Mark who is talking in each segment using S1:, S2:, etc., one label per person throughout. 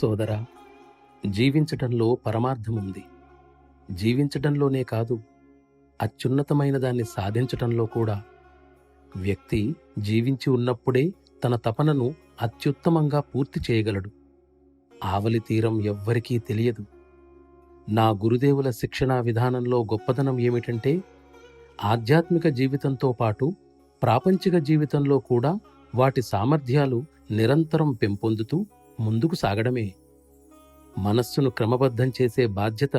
S1: సోదరా, జీవించటంలో పరమార్థముంది. జీవించటంలోనే కాదు, అత్యున్నతమైన దాన్ని సాధించటంలో కూడా. వ్యక్తి జీవించి ఉన్నప్పుడే తన తపనను అత్యుత్తమంగా పూర్తి చేయగలడు. ఆవలి తీరం ఎవ్వరికీ తెలియదు. నా గురుదేవుల శిక్షణా విధానంలో గొప్పదనం ఏమిటంటే, ఆధ్యాత్మిక జీవితంతో పాటు ప్రాపంచిక జీవితంలో కూడా వాటి సామర్థ్యాలు నిరంతరం పెంపొందుతూ ముందుకు సాగడమే. మనస్సును క్రమబద్ధం చేసే బాధ్యత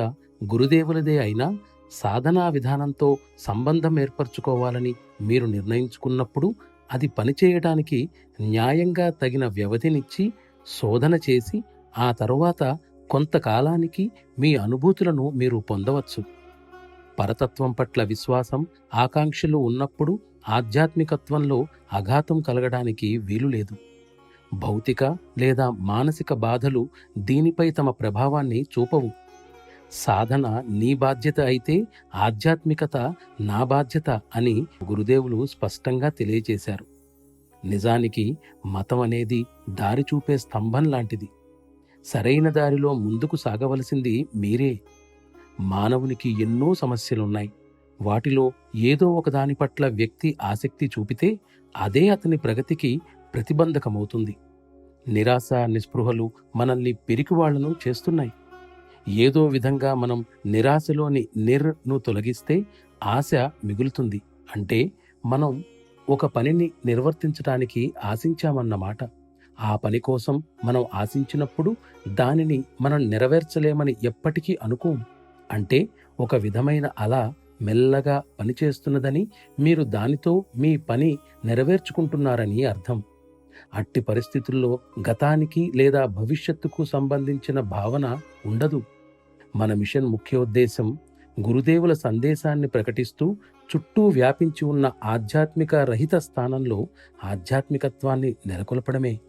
S1: గురుదేవులదే అయినా, సాధనా విధానంతో సంబంధం ఏర్పరచుకోవాలని మీరు నిర్ణయించుకున్నప్పుడు అది పనిచేయడానికి న్యాయంగా తగిన వ్యవధినిచ్చి శోధన చేసి ఆ తరువాత కొంతకాలానికి మీ అనుభూతులను మీరు పొందవచ్చు. పరతత్వం పట్ల విశ్వాసం, ఆకాంక్షలు ఉన్నప్పుడు ఆధ్యాత్మికత్వంలో అఘాతం కలగడానికి వీలులేదు. భౌతిక లేదా మానసిక బాధలు దీనిపై తమ ప్రభావాన్ని చూపవు. సాధన నీ బాధ్యత అయితే ఆధ్యాత్మికత నా బాధ్యత అని గురుదేవులు స్పష్టంగా తెలియజేశారు. నిజానికి మతం అనేది దారి చూపే స్తంభం లాంటిది. సరైన దారిలో ముందుకు సాగవలసింది మీరే. మానవునికి ఎన్నో సమస్యలున్నాయి. వాటిలో ఏదో ఒక దాని పట్ల వ్యక్తి ఆసక్తి చూపితే అదే అతని ప్రగతికి ప్రతిబంధకమవుతుంది. నిరాశ, నిస్పృహలు మనల్ని పిరికివాళ్లను చేస్తున్నాయి. ఏదో విధంగా మనం నిరాశలోని నిర్ను తొలగిస్తే ఆశ మిగులుతుంది. అంటే మనం ఒక పనిని నిర్వర్తించడానికి ఆశించామన్నమాట. ఆ పని కోసం మనం ఆశించినప్పుడు దానిని మనం నెరవేర్చలేమని ఎప్పటికీ అనుకోం. అంటే ఒక విధమైన అల మెల్లగా పనిచేస్తున్నదని, మీరు దానితో మీ పని నెరవేర్చుకుంటున్నారని అర్థం. అట్టి పరిస్థితుల్లో గతానికి లేదా భవిష్యత్తుకు సంబంధించిన భావన ఉండదు. మన మిషన్ ముఖ్యోద్దేశం గురుదేవుల సందేశాన్ని ప్రకటిస్తూ చుట్టూ వ్యాపించి ఉన్న ఆధ్యాత్మిక రహిత స్థానంలో ఆధ్యాత్మికత్వాన్ని నెలకొల్పడమే.